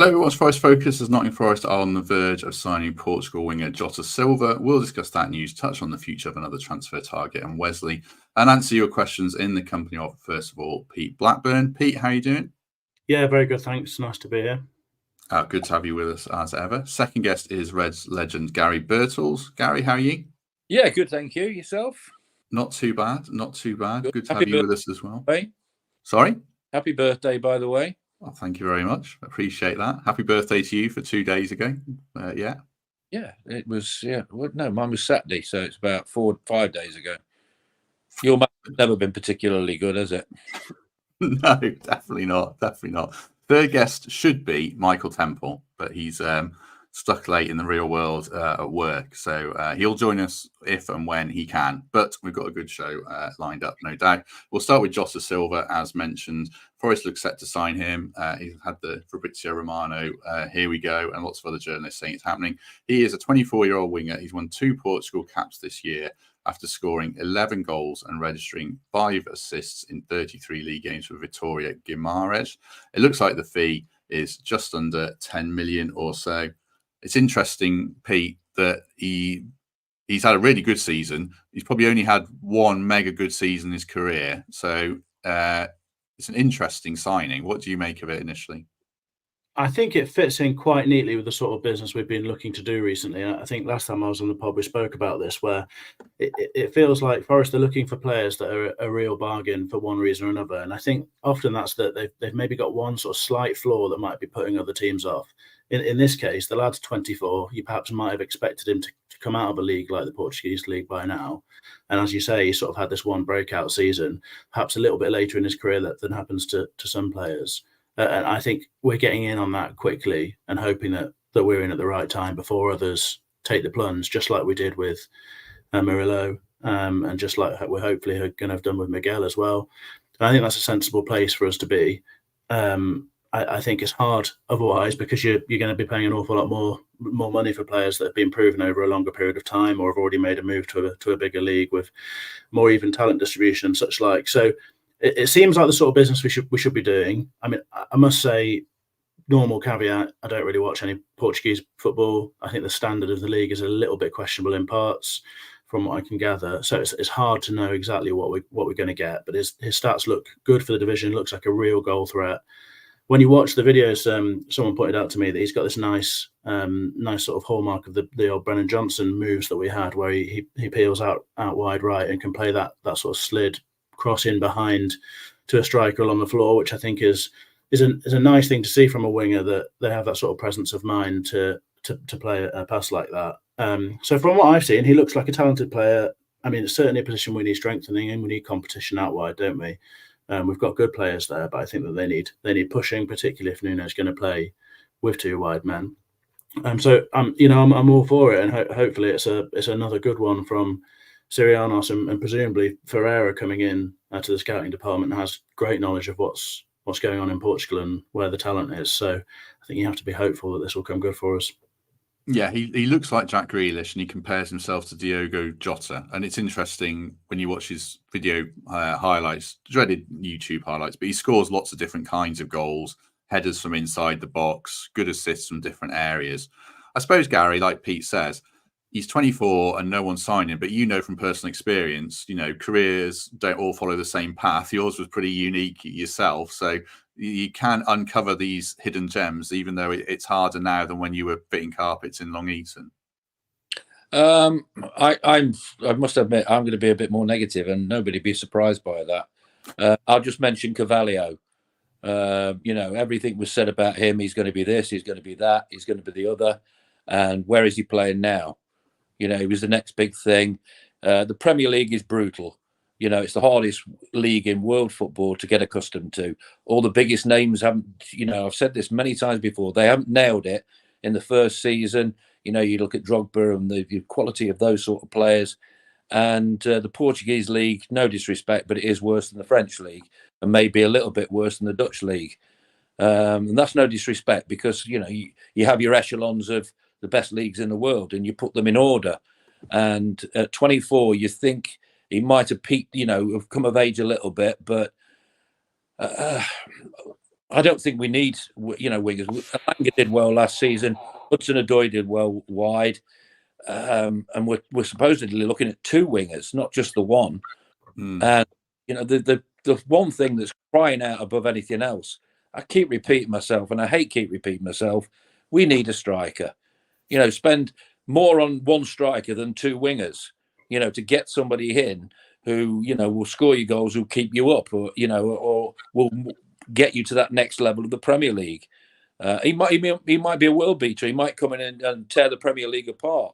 Hello, everyone's Forest Focus. As Nottingham Forest are on the verge of signing Portugal winger Jota Silva. We'll discuss that news, touch on the future of another transfer target and Wesley, and answer your questions in the company of, first of all, Pete Blackburn. Pete, how are you doing? Yeah, very good, thanks. Nice to be here. Good to have you with us as ever. Second guest is Reds legend Garry Birtles. Gary, how are you? Yeah, good, thank you. Yourself? Not too bad, not too bad. Good to Happy have you with us as well. birthday. Sorry? Happy birthday, by the way. Well, thank you very much. Appreciate that. Happy birthday to you for 2 days ago. Yeah, it was. Yeah, well, no, mine was Saturday, so it's about 5 days ago. Your match has never been particularly good, has it? No, definitely not. Definitely not. Third guest should be Michael Temple, but he's stuck late in the real world at work. So he'll join us if and when he can. But we've got a good show lined up, no doubt. We'll start with Jota Silva, as mentioned. Forest looks set to sign him. He's had the Fabrizio Romano, here we go, and lots of other journalists saying it's happening. He is a 24-year-old winger. He's won 2 Portugal caps this year after scoring 11 goals and registering 5 assists in 33 league games for Vitoria Guimarães. It looks like the fee is just under 10 million or so. It's interesting, Pete, that he's had a really good season. He's probably only had one mega good season in his career. So it's an interesting signing. What do you make of it initially? I think it fits in quite neatly with the sort of business we've been looking to do recently. I think last time I was on the pod, we spoke about this, where it feels like Forest are looking for players that are a real bargain for one reason or another. And I think often that's that they've maybe got one sort of slight flaw that might be putting other teams off. In this case, the lad's 24. You perhaps might have expected him to come out of a league like the Portuguese league by now. And as you say, he sort of had this one breakout season, perhaps a little bit later in his career than happens to some players. And I think we're getting in on that quickly and hoping that we're in at the right time before others take the plunge, just like we did with Murillo, and just like we're hopefully going to have done with Miguel as well. And I think that's a sensible place for us to be. I think it's hard otherwise, because you're going to be paying an awful lot more money for players that have been proven over a longer period of time, or have already made a move to a bigger league with more even talent distribution and such like. So it seems like the sort of business we should be doing. I mean, I must say, normal caveat, I don't really watch any Portuguese football. I think the standard of the league is a little bit questionable in parts, from what I can gather. So it's hard to know exactly what we're going to get. But his stats look good for the division. Looks like a real goal threat. When you watch the videos, someone pointed out to me that he's got this nice sort of hallmark of the old Brennan Johnson moves that we had, where he peels out wide right and can play that sort of slid cross in behind to a striker along the floor, which I think is a nice thing to see from a winger, that they have that sort of presence of mind to play a pass like that. So from what I've seen, he looks like a talented player. I mean, it's certainly a position we need strengthening in. We need competition out wide, don't we? We've got good players there, but I think that they need pushing, particularly if Nuno's going to play with 2 wide men. So I'm all for it, and hopefully it's another good one from Serie A, and presumably Ferreira coming in to the scouting department has great knowledge of what's going on in Portugal and where the talent is. So I think you have to be hopeful that this will come good for us. Yeah, he looks like Jack Grealish, and he compares himself to Diogo Jota. And it's interesting when you watch his video highlights, dreaded YouTube highlights, but he scores lots of different kinds of goals, headers from inside the box, good assists from different areas. I suppose, Gary, like Pete says, he's 24 and no one's signing, but from personal experience, careers don't all follow the same path. Yours was pretty unique yourself. So you can uncover these hidden gems, even though it's harder now than when you were fitting carpets in Long Eaton. I must admit, I'm going to be a bit more negative, and nobody be surprised by that. I'll just mention Carvalho. Everything was said about him. He's going to be this, he's going to be that, he's going to be the other. And where is he playing now? He was the next big thing. The Premier League is brutal. It's the hardest league in world football to get accustomed to. All the biggest names haven't, I've said this many times before, they haven't nailed it in the first season. You look at Drogba and the quality of those sort of players. And the Portuguese league, no disrespect, but it is worse than the French league, and maybe a little bit worse than the Dutch league. And that's no disrespect, because, you have your echelons of the best leagues in the world, and you put them in order. And at 24, you think he might have peaked, have come of age a little bit, but I don't think we need, wingers. Alanga did well last season. Hudson-Odoi did well wide. And we're supposedly looking at 2 wingers, not just the one. And, the one thing that's crying out above anything else, I keep repeating myself, and I hate keep repeating myself, we need a striker. Spend more on one striker than 2 wingers, to get somebody in who, will score you goals, who'll keep you up, or will get you to that next level of the Premier League. He might be a world beater. He might come in and tear the Premier League apart.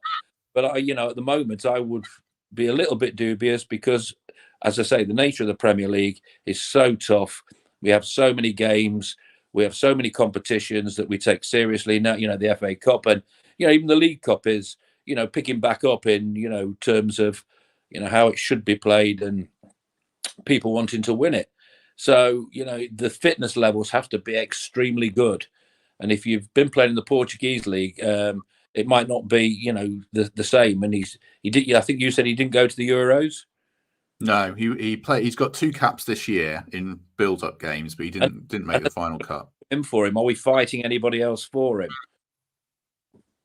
But at the moment, I would be a little bit dubious because, as I say, the nature of the Premier League is so tough. We have so many games. We have so many competitions that we take seriously. Now, the FA Cup and, even the League Cup is, picking back up in, terms of, how it should be played and people wanting to win it. So, the fitness levels have to be extremely good. And if you've been playing in the Portuguese league, it might not be, the same. And he did. I think you said he didn't go to the Euros. No, he played. He's got 2 caps this year in build-up games, but he didn't make the final cut. For him, are we fighting anybody else for him?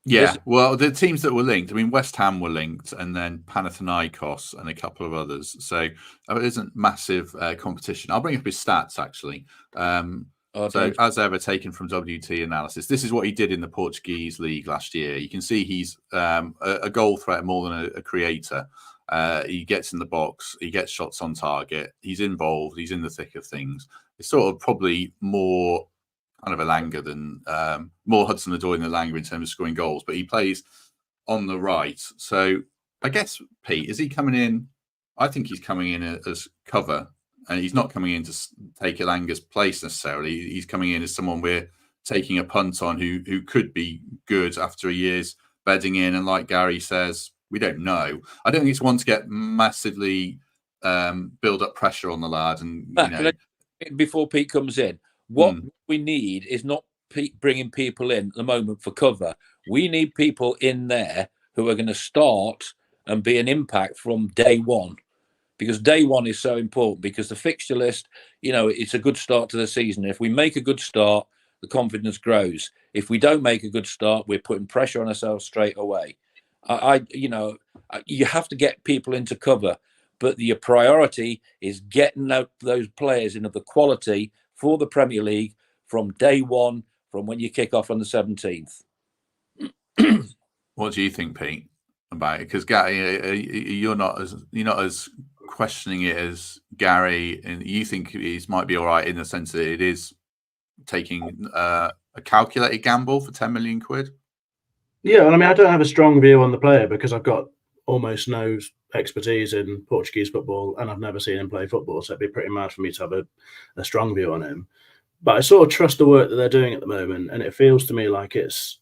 Yeah, well, the teams that were linked, I mean, West Ham were linked, and then Panathinaikos and a couple of others. So it isn't massive competition. I'll bring up his stats, actually. So, as ever, taken from WT Analysis, this is what he did in the Portuguese league last year. You can see he's a goal threat more than a creator. He gets in the box, he gets shots on target, he's involved, he's in the thick of things. It's sort of probably more kind of Alanga than more Hudson-Odoi than Alanga in terms of scoring goals, but he plays on the right. So I guess, Pete, is he coming in? I think he's coming in as cover, and he's not coming in to take Alanga's place necessarily. He's coming in as someone we're taking a punt on who could be good after a year's bedding in. And like Garry says, we don't know. I don't think it's one to get massively build up pressure on the lad. And before Pete comes in, what we need is not bringing people in at the moment for cover. We need people in there who are going to start and be an impact from day one, because day one is so important, because the fixture list, it's a good start to the season. If we make a good start, the confidence grows. If we don't make a good start, we're putting pressure on ourselves straight away. You have to get people into cover, but your priority is getting out those players into the quality for the Premier League from day one, from when you kick off on the 17th. What do you think, Pete, about it? Because Garry, you're not as questioning it as Garry, and you think it might be all right in the sense that it is taking a calculated gamble for 10 million quid. Yeah, well, I mean, I don't have a strong view on the player because I've got almost no expertise in Portuguese football, and I've never seen him play football, so it'd be pretty mad for me to have a strong view on him. But I sort of trust the work that they're doing at the moment, and it feels to me like it's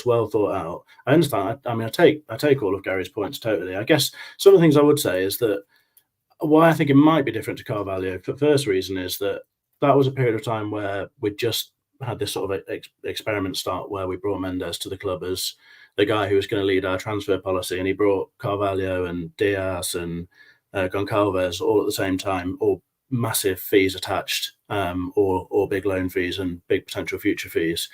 well thought out. I understand. I mean, I take all of Garry's points totally. I guess some of the things I would say is that why I think it might be different to Carvalho. The first reason is that was a period of time where we just had this sort of experiment start where we brought Mendes to the club as the guy who was going to lead our transfer policy, and he brought Carvalho and Diaz and Goncalves all at the same time, all massive fees attached, or big loan fees and big potential future fees.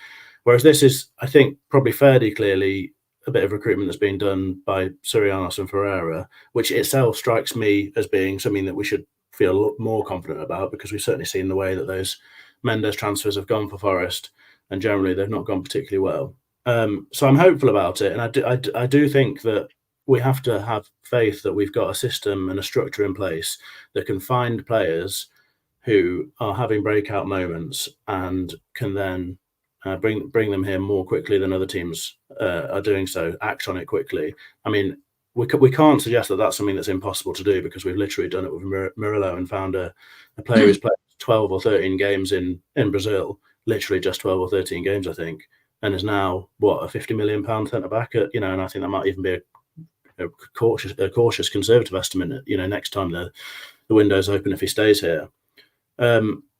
Whereas this is, I think, probably fairly clearly a bit of recruitment that's been done by Sorianos and Ferreira, which itself strikes me as being something that we should feel more confident about, because we've certainly seen the way that those Mendes transfers have gone for Forest, and generally they've not gone particularly well. So I'm hopeful about it, and I do think that we have to have faith that we've got a system and a structure in place that can find players who are having breakout moments and can then bring them here more quickly than other teams are doing so, act on it quickly. I mean, we can't suggest that that's something that's impossible to do, because we've literally done it with Murillo and found a player who's played 12 or 13 games in Brazil, literally just 12 or 13 games, I think, and is now, a £50 million centre back at, and I think that might even be a cautious conservative estimate, next time the window's open if he stays here.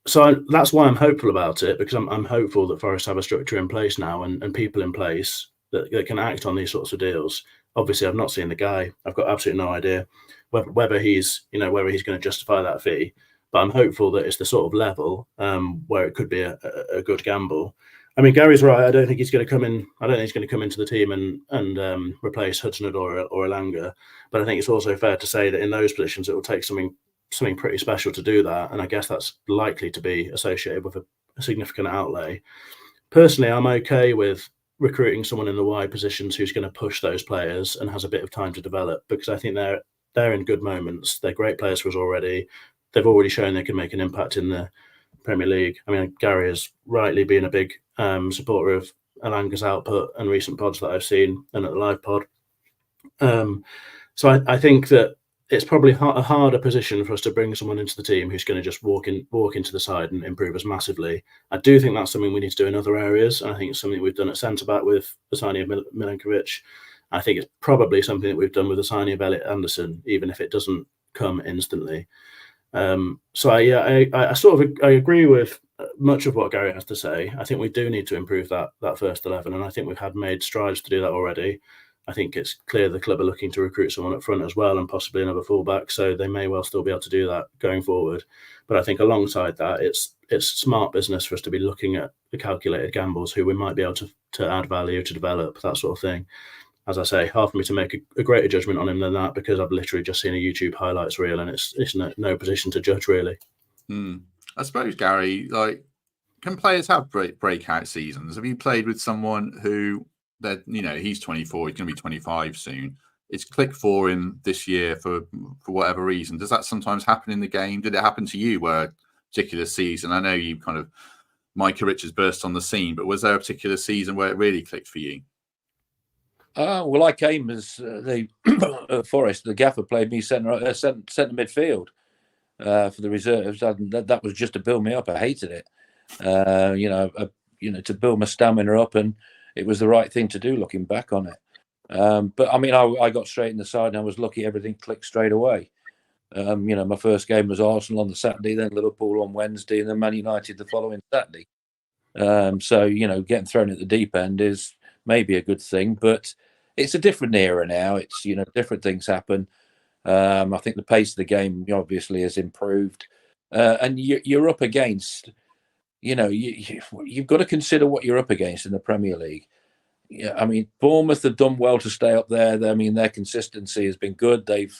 So that's why I'm hopeful about it, because I'm hopeful that Forest have a structure in place now and people in place that can act on these sorts of deals. Obviously, I've not seen the guy. I've got absolutely no idea whether he's going to justify that fee. but I'm hopeful that it's the sort of level where it could be a good gamble. I mean, Gary's right. I don't think he's going to come in. I don't think he's going to come into the team and replace Hudson-Odoi or Elanga. But I think it's also fair to say that in those positions, it will take something pretty special to do that. And I guess that's likely to be associated with a significant outlay. Personally, I'm okay with recruiting someone in the wide positions who's going to push those players and has a bit of time to develop, because I think they're in good moments. They're great players for us already. They've already shown they can make an impact in the Premier League. I mean, Gary has rightly been a big supporter of Elanga's output and recent pods that I've seen and at the live pod. So I think that it's probably a harder position for us to bring someone into the team who's going to just walk into the side and improve us massively. I do think that's something we need to do in other areas, and I think it's something we've done at centre-back with the signing of Milinkovic. I think it's probably something that we've done with the signing of Elliot Anderson, even if it doesn't come instantly. So I sort of agree with much of what Gary has to say. I think we do need to improve that first 11, and I think we've made strides to do that already. I think it's clear the club are looking to recruit someone up front as well, and possibly another fullback, so they may well still be able to do that going forward. But I think alongside that, it's smart business for us to be looking at the calculated gambles, who we might be able to add value, to develop, that sort of thing. As I say, hard for me to make a greater judgment on him than that, because I've literally just seen a YouTube highlights reel, and it's no position to judge, really. I suppose, Gary, like, can players have breakout seasons? Have you played with someone who, that, you know, he's 24, he's going to be 25 soon, it's clicked for him this year for whatever reason? Does that sometimes happen in the game? Did it happen to you where a particular season, I know you kind of, Micah Richards burst on the scene, but was there a particular season where it really clicked for you? Well, I came as the Forest. The gaffer played me centre midfield for the reserves. That was just to build me up. I hated it, to build my stamina up, and it was the right thing to do looking back on it. But I mean, I got straight in the side, and I was lucky. Everything clicked straight away. My first game was Arsenal on the Saturday, then Liverpool on Wednesday, and then Man United the following Saturday. So getting thrown at the deep end is maybe a good thing, but it's a different era now. It's, different things happen. I think the pace of the game obviously has improved, and you're up against, you've got to consider what you're up against in the Premier League. Yeah, I mean, Bournemouth have done well to stay up there. I mean, their consistency has been good. They've,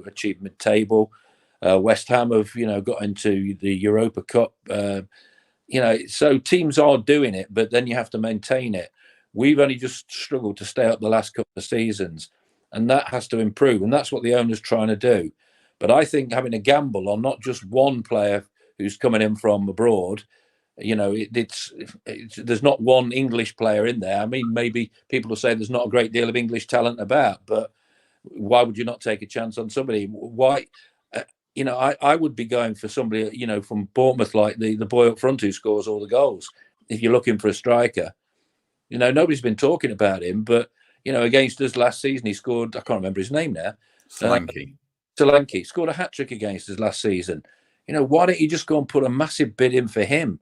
achieved mid-table. West Ham have, got into the Europa Cup. So teams are doing it, but then you have to maintain it. We've only just struggled to stay up the last couple of seasons, and that has to improve, and that's what the owner's trying to do. But I think having a gamble on not just one player who's coming in from abroad, there's not one English player in there. I mean, maybe people will say there's not a great deal of English talent about, but why would you not take a chance on somebody? Why? I would be going for somebody, from Bournemouth, like the boy up front who scores all the goals. If you're looking for a striker, nobody's been talking about him, but against us last season, he scored. I can't remember his name now. Solanke scored a hat-trick against us last season. Why don't you just go and put a massive bid in for him?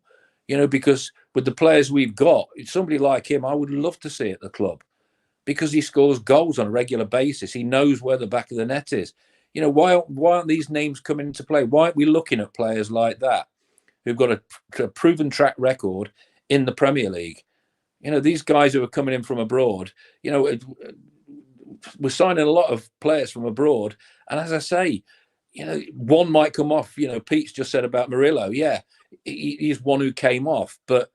Because with the players we've got, somebody like him, I would love to see at the club, because he scores goals on a regular basis. He knows where the back of the net is. Why aren't these names coming into play? Why aren't we looking at players like that who've got a proven track record in the Premier League? These guys who are coming in from abroad, we're signing a lot of players from abroad. And as I say, one might come off. Pete's just said about Murillo. Yeah, he's one who came off, but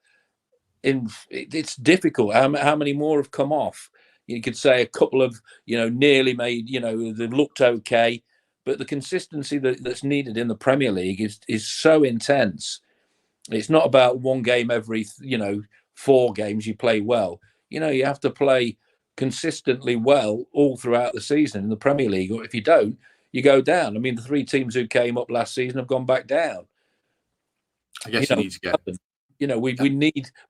it's difficult. How many more have come off? You could say a couple of, nearly made, they've looked okay, but the consistency that's needed in the Premier League is so intense. It's not about one game every, 4 games you play well. You have to play consistently well all throughout the season in the Premier League, or if you don't, you go down. I mean, the 3 teams who came up last season have gone back down. I guess you need to get.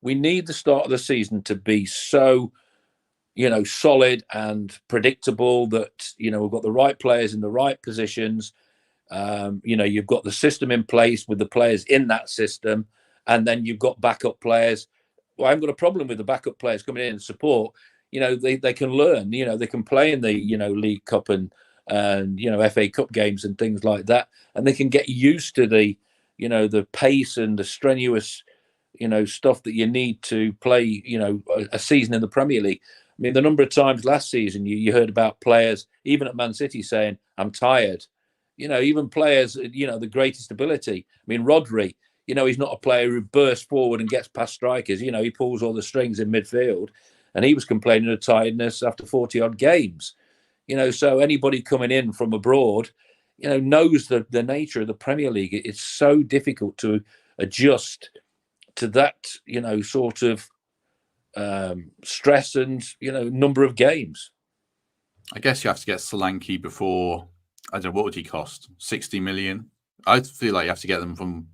We need the start of the season to be so, solid and predictable that we've got the right players in the right positions. You've got the system in place with the players in that system, and then you've got backup players. Well, I haven't got a problem with the backup players coming in and support. They can learn. They can play in the League Cup and and FA Cup games and things like that, and they can get used to the the pace and the strenuous stuff that you need to play a season in the Premier League. I mean, the number of times last season you heard about players, even at Man City, saying, "I'm tired." Even players, the greatest ability. I mean, Rodri, he's not a player who bursts forward and gets past strikers. He pulls all the strings in midfield, and he was complaining of tiredness after 40-odd games. So anybody coming in from abroad, knows the nature of the Premier League. It's so difficult to adjust to that, sort of stress and, number of games. I guess you have to get Solanke before, I don't know, what would he cost? 60 million? I feel like you have to get them from,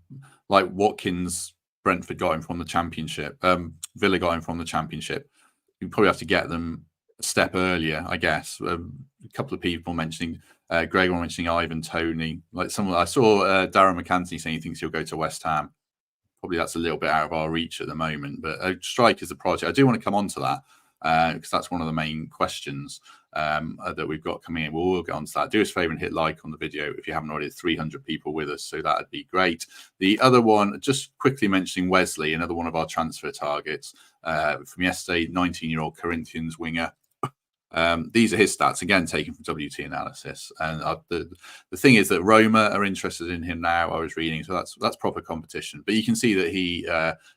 like Watkins, Brentford got him from the Championship. Villa got him from the Championship. You probably have to get them a step earlier, I guess. A couple of people mentioning, Gregor mentioning Ivan Toney. Like I saw Darren McAntony saying he thinks he'll go to West Ham. Probably that's a little bit out of our reach at the moment, but strike is a project. I do want to come on to that because that's one of the main questions that we've got coming in. We'll get on to that. Do us a favour and hit like on the video if you haven't already. 300 people with us, so that'd be great. The other one, just quickly mentioning Wesley, another one of our transfer targets from yesterday, 19-year-old Corinthians winger. These are his stats, again taken from WT Analysis, and the thing is that Roma are interested in him now. I was reading, so that's proper competition. But you can see that he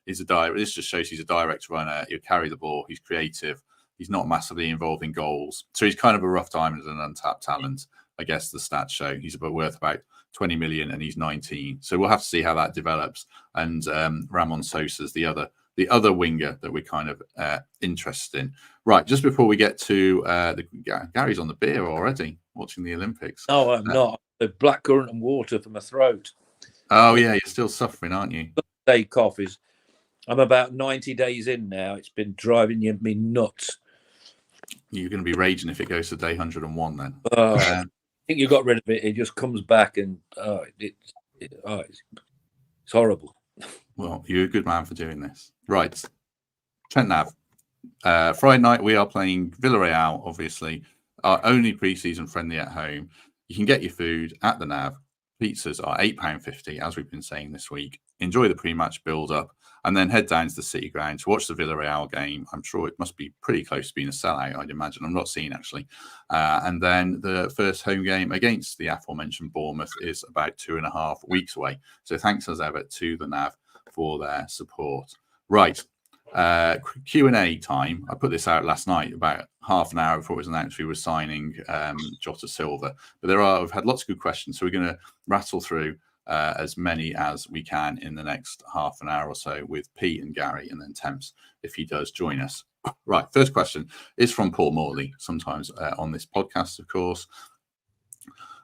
is a direct. This just shows he's a direct runner. He'll carry the ball. He's creative. He's not massively involved in goals, so he's kind of a rough diamond and an untapped talent. I guess the stats show he's worth about 20 million, and he's 19. So we'll have to see how that develops. And Ramon Sosa's the other winger that we're kind of interested in. Right, just before we get to Gary's on the beer already, watching the Olympics. No, I'm not. The blackcurrant and water for my throat. Oh, yeah, you're still suffering, aren't you? Day cough is. I'm about 90 days in now. It's been driving me nuts. You're going to be raging if it goes to day 101 then. I think you got rid of it. It just comes back and it's horrible. Well, you're a good man for doing this. Right. Trent Nav. Friday night, we are playing Villarreal, obviously. Our only pre-season friendly at home. You can get your food at the Nav. Pizzas are £8.50, as we've been saying this week. Enjoy the pre-match build-up, and then head down to the City Ground to watch the Villarreal game. I'm sure it must be pretty close to being a sellout, I'd imagine. I'm not seeing, actually. And then the first home game against the aforementioned Bournemouth is about 2.5 weeks away. So thanks, as ever, to the Nav for their support. Right. Q&A time. I put this out last night about half an hour before it was announced we were signing Jota Silva. But we've had lots of good questions, so we're going to rattle through as many as we can in the next half an hour or so with Pete and Gary, and then Temps if he does join us. Right, first question is from Paul Morley, sometimes on this podcast, of course.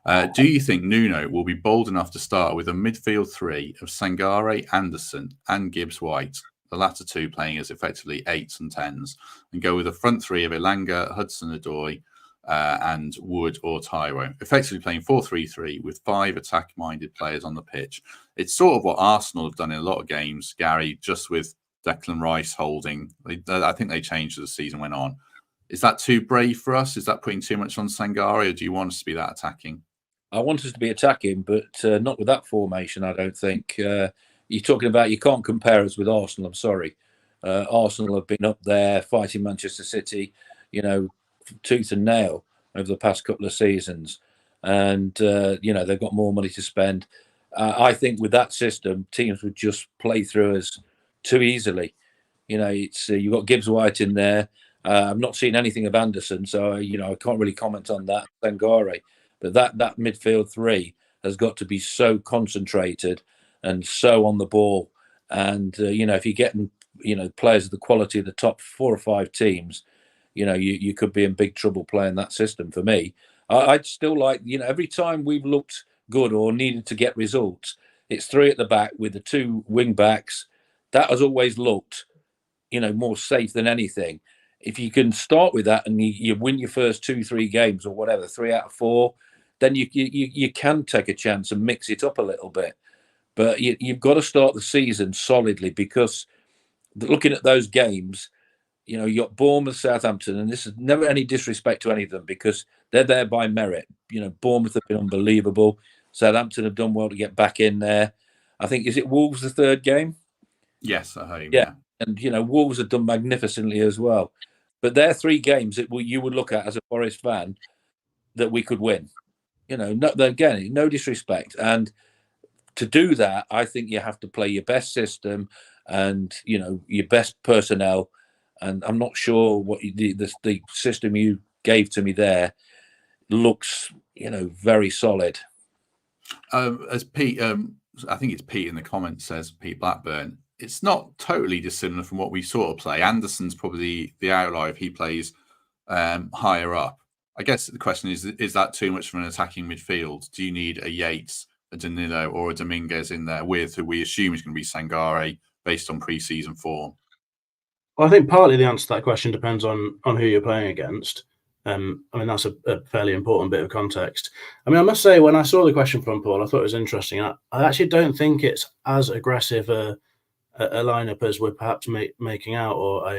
Do you think Nuno will be bold enough to start with a midfield three of Sangare, Anderson and Gibbs-White, the latter two playing as effectively 8s and 10s, and go with a front three of Elanga, Hudson-Odoi, and Wood or Taiwo, effectively playing 4-3-3 with 5 attack-minded players on the pitch? It's sort of what Arsenal have done in a lot of games, Gary, just with Declan Rice holding. I think they changed as the season went on. Is that too brave for us? Is that putting too much on Sangare, or do you want us to be that attacking? I want us to be attacking, but not with that formation, I don't think. You're talking about, you can't compare us with Arsenal, I'm sorry. Arsenal have been up there fighting Manchester City, tooth and nail over the past couple of seasons. And, they've got more money to spend. I think with that system, teams would just play through us too easily. You've got Gibbs-White in there. I've not seen anything of Anderson, so, I can't really comment on that. Sangare. But that midfield three has got to be so concentrated and so on the ball. And, if you're getting, players of the quality of the top 4 or 5 teams, you could be in big trouble playing that system. For me, I'd still like, every time we've looked good or needed to get results, it's 3 at the back with the 2 wing backs. That has always looked, more safe than anything. If you can start with that and you win your first 2-3 games or whatever, 3 out of 4, then you can take a chance and mix it up a little bit. But you've got to start the season solidly, because looking at those games, you know, you got Bournemouth, Southampton, and this is never any disrespect to any of them because they're there by merit. You know, Bournemouth have been unbelievable. Southampton have done well to get back in there. I think, is it Wolves the third game? Yes, at home. Yeah. And, you know, Wolves have done magnificently as well. But they're 3 games that you would look at as a Forest fan that we could win. You know, again, no disrespect. And to do that, I think you have to play your best system and, you know, your best personnel. And I'm not sure what the system you gave to me there looks, you know, very solid. As Pete, I think it's Pete in the comments says, Pete Blackburn, it's not totally dissimilar from what we sort of play. Anderson's probably the outlier if he plays higher up. I guess the question is that too much for an attacking midfield? Do you need a Yates, a Danilo, or a Dominguez in there with who we assume is going to be Sangare based on pre-season form? Well, I think partly the answer to that question depends on who you're playing against. I mean, that's a fairly important bit of context. I mean, I must say, when I saw the question from Paul, I thought it was interesting. I actually don't think it's as aggressive a lineup as we're perhaps making out, or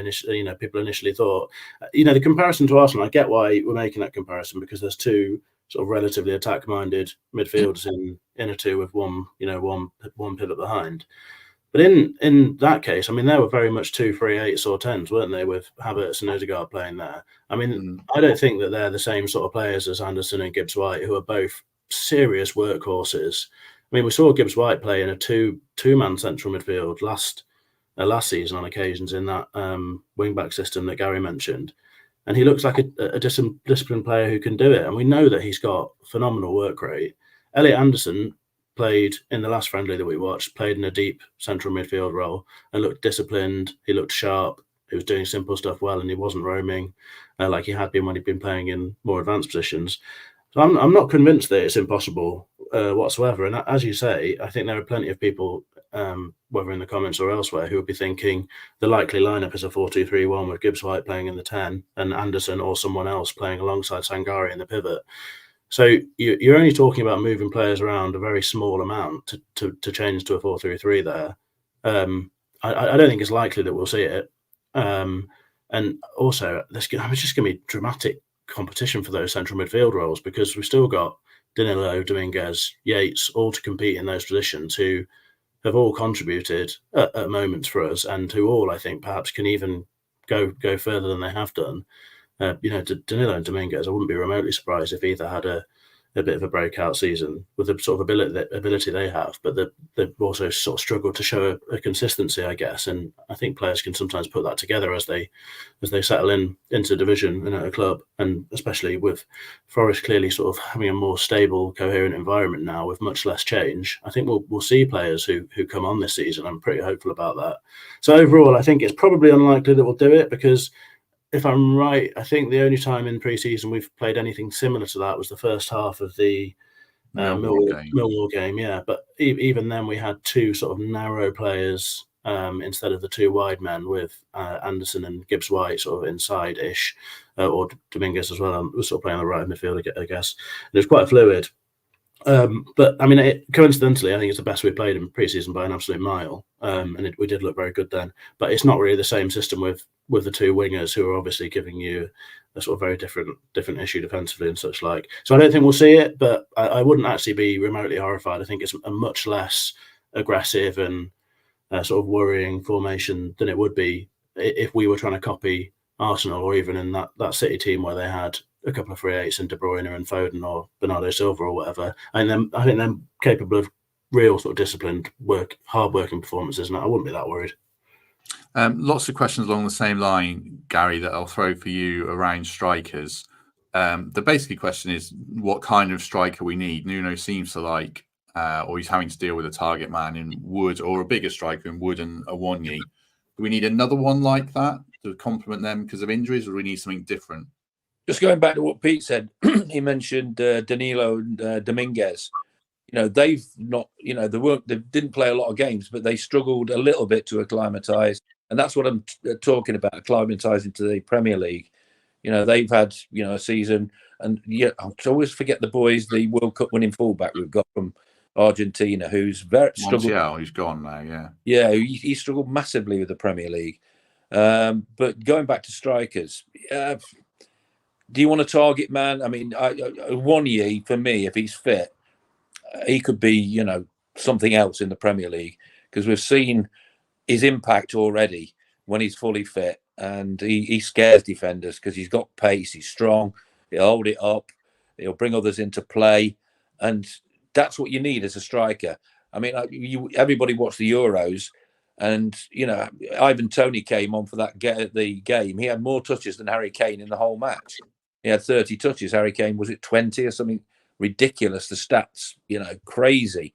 people initially thought. You know, the comparison to Arsenal, I get why we're making that comparison because there's 2 sort of relatively attack-minded midfielders in a 2 with one pivot behind. But in that case, I mean, they were very much 2-3-8s or 10s, weren't they, with Havertz and Odegaard playing there? I mean, I don't think that they're the same sort of players as Anderson and Gibbs-White, who are both serious workhorses. I mean, we saw Gibbs-White play in a two-man central midfield last season on occasions in that wing-back system that Garry mentioned. And he looks like a disciplined player who can do it. And we know that he's got phenomenal work rate. Elliot Anderson played in the last friendly that we watched, played in a deep central midfield role and looked disciplined. He looked sharp. He was doing simple stuff well, and he wasn't roaming like he had been when he'd been playing in more advanced positions. So I'm not convinced that it's impossible whatsoever. And as you say, I think there are plenty of people, whether in the comments or elsewhere, who would be thinking the likely lineup is a 4-2-3-1 with Gibbs-White playing in the 10 and Anderson or someone else playing alongside Sangare in the pivot. So you're only talking about moving players around a very small amount to change to a 4-3-3 there. I don't think it's likely that we'll see it. And also, it's just going to be dramatic competition for those central midfield roles because we've still got Danilo, Dominguez, Yates, all to compete in those positions, who have all contributed at moments for us, and who all, I think, perhaps can even go further than they have done. Danilo and Dominguez, I wouldn't be remotely surprised if either had a bit of a breakout season with the sort of ability they have, but they've also sort of struggled to show a consistency, I guess. And I think players can sometimes put that together as they settle into division and at a club, and especially with Forest clearly sort of having a more stable, coherent environment now with much less change. I think we'll see players who come on this season. I'm pretty hopeful about that. So overall, I think it's probably unlikely that we'll do it because, if I'm right, I think the only time in pre-season we've played anything similar to that was the first half of the Millwall game. Yeah, but even then we had 2 sort of narrow players instead of the 2 wide men, with Anderson and Gibbs-White sort of inside-ish, or Dominguez as well. Was sort of playing on the right midfield, I guess. It was quite fluid. But I mean, coincidentally, I think it's the best we played in pre-season by an absolute mile, and we did look very good then. But it's not really the same system with the 2 wingers, who are obviously giving you a sort of very different issue defensively and such like. So I don't think we'll see it, but I wouldn't actually be remotely horrified. I think it's a much less aggressive and sort of worrying formation than it would be if we were trying to copy Arsenal, or even in that City team where they had a couple of 3-8s in De Bruyne and Foden or Bernardo Silva or whatever. And I think they're capable of real sort of disciplined hard-working performances, and I wouldn't be that worried. Lots of questions along the same line, Garry, that I'll throw for you around strikers. The basic question is what kind of striker we need. Nuno seems to like, or he's having to deal with a target man in Wood, or a bigger striker in Wood and Awoniyi. Do we need another one like that to complement them because of injuries, or do we need something different? Just going back to what Pete said, he mentioned Danilo and Dominguez. You know, they've not, you know, they didn't play a lot of games, but they struggled a little bit to acclimatise. And that's what I'm talking about, acclimatising to the Premier League. You know, they've had, a season. And yeah, I always forget the boys, the World Cup winning fullback we've got from Argentina, who's very struggled. Montiel, who's gone now, yeah. Yeah, he struggled massively with the Premier League. But going back to strikers, do you want a target man? I mean, Wanye, for me, if he's fit, he could be, something else in the Premier League, because we've seen his impact already when he's fully fit, and he scares defenders because he's got pace, he's strong, he'll hold it up, he'll bring others into play, and that's what you need as a striker. I mean, everybody watched the Euros, and Ivan Toney came on for the game. He had more touches than Harry Kane in the whole match. He had 30 touches. Harry Kane, was it 20 or something ridiculous? The stats, crazy.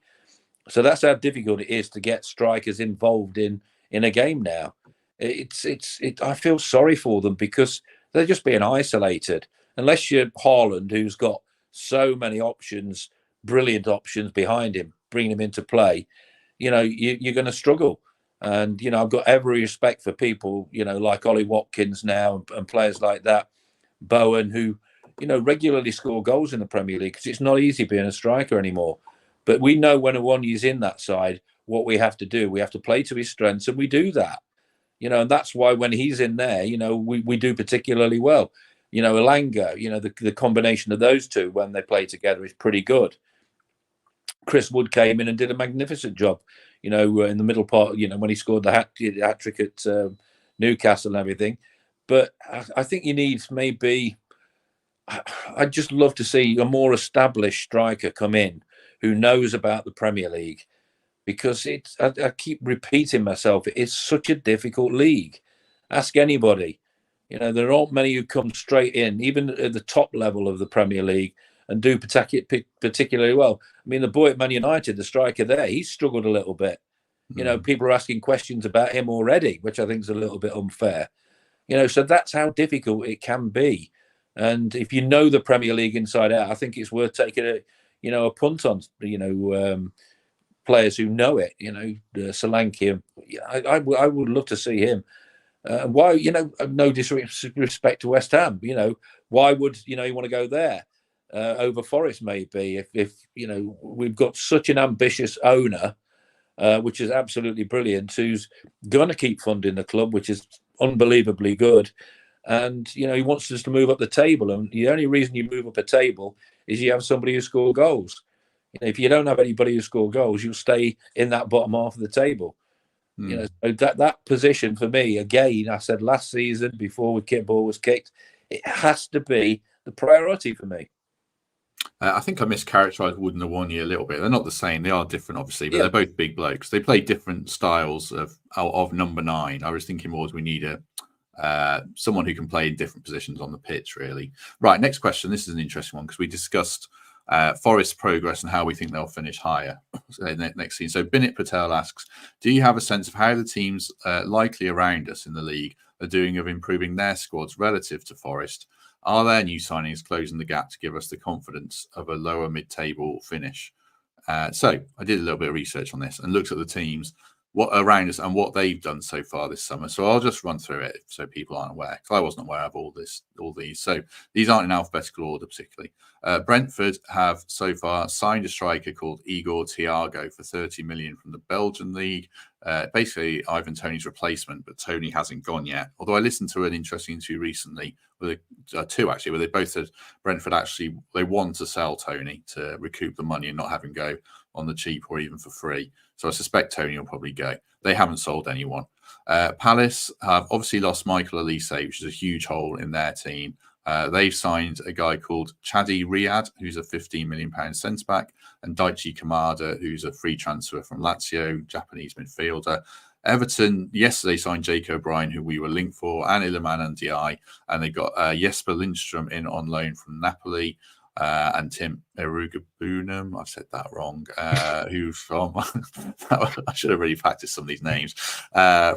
So that's how difficult it is to get strikers involved in a game now. I feel sorry for them because they're just being isolated. Unless you're Haaland, who's got so many options, brilliant options behind him, bringing him into play, you're going to struggle. And, I've got every respect for people, like Ollie Watkins now and players like that, Bowen, who, regularly score goals in the Premier League, because it's not easy being a striker anymore. But we know when Iwanyi's in that side, what we have to do. We have to play to his strengths, and we do that. And that's why when he's in there, we do particularly well. Elanga, the combination of those two when they play together is pretty good. Chris Wood came in and did a magnificent job, in the middle part, when he scored the hat trick at Newcastle and everything. But I think you need maybe, I'd just love to see a more established striker come in who knows about the Premier League, because I keep repeating myself, it's such a difficult league. Ask anybody. There aren't many who come straight in, even at the top level of the Premier League, and do particularly well. I mean, the boy at Man United, the striker there, he's struggled a little bit. People are asking questions about him already, which I think is a little bit unfair. So that's how difficult it can be. And if you know the Premier League inside out, I think it's worth taking a punt on, players who know it. Solanke. I would love to see him. Why, no disrespect to West Ham. Why would you want to go there over Forest? Maybe if we've got such an ambitious owner, which is absolutely brilliant, who's going to keep funding the club, which is unbelievably good. And, he wants us to move up the table. And the only reason you move up a table is you have somebody who scores goals. If you don't have anybody who scores goals, you'll stay in that bottom half of the table. So that position for me, again, I said last season before the ball was kicked, it has to be the priority for me. I think I mischaracterised Wood and Iwanyi a little bit. They're not the same. They are different, obviously, but they're both big blokes. They play different styles of number 9. I was thinking more as we need someone who can play in different positions on the pitch, really. Right, next question. This is an interesting one because we discussed Forest's progress and how we think they'll finish higher next season. So Binit Patel asks, do you have a sense of how the teams likely around us in the league are doing of improving their squads relative to Forest? Are there new signings closing the gap to give us the confidence of a lower mid-table finish? So I did a little bit of research on this and looked at the teams what around us and what they've done so far this summer. So I'll just run through it so people aren't aware, because I wasn't aware of all these. So these aren't in alphabetical order particularly. Brentford have so far signed a striker called Igor Thiago for 30 million from the Belgian league. Basically Ivan Toney's replacement, but Toney hasn't gone yet. Although I listened to an interesting interview recently, with two actually, where they both said Brentford actually, they want to sell Toney to recoup the money and not have him go on the cheap or even for free. So I suspect Toney will probably go. They haven't sold anyone. Palace have obviously lost Michael Elise, which is a huge hole in their team. They've signed a guy called Chadi Riyad, who's a £15 million centre-back, and Daichi Kamada, who's a free transfer from Lazio, Japanese midfielder. Everton yesterday signed Jake O'Brien, who we were linked for, and Iliman Ndiaye, and they got Jesper Lindstrom in on loan from Napoli. And Tim Erugabunum, I've said that wrong, who's from, I should have really practiced some of these names,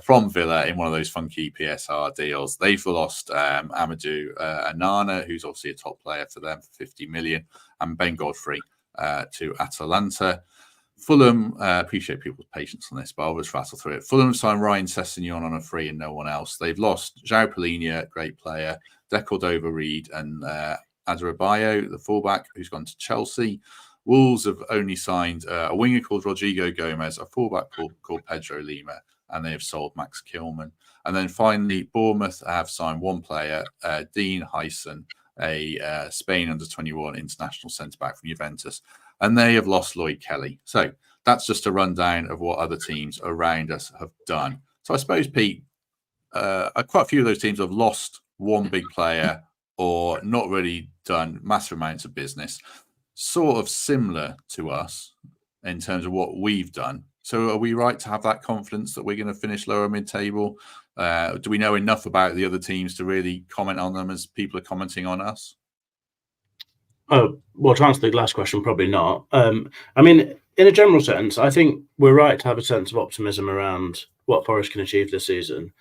from Villa in one of those funky PSR deals. They've lost Amadou Anana, who's obviously a top player for them for 50 million, and Ben Godfrey to Atalanta. Fulham, appreciate people's patience on this, but I'll just rattle through it. Fulham signed Ryan Sessegnon on a free and no one else. They've lost João Palhinha, great player, De Cordova-Reid, and Adarabioyo, the fullback, who's gone to Chelsea. Wolves have only signed a winger called Rodrigo Gomez, a fullback called Pedro Lima, and they have sold Max Kilman. And then finally, Bournemouth have signed one player, Dean Hyson, a Spain under-21 international centre-back from Juventus. And they have lost Lloyd Kelly. So that's just a rundown of what other teams around us have done. So I suppose, Pete, quite a few of those teams have lost one big player or not really done massive amounts of business, sort of similar to us in terms of what we've done. So are we right to have that confidence that we're going to finish lower mid-table? Do we know enough about the other teams to really comment on them as people are commenting on us? Oh, well, to answer the last question, probably not. I mean, in a general sense, I think we're right to have a sense of optimism around what Forest can achieve this season.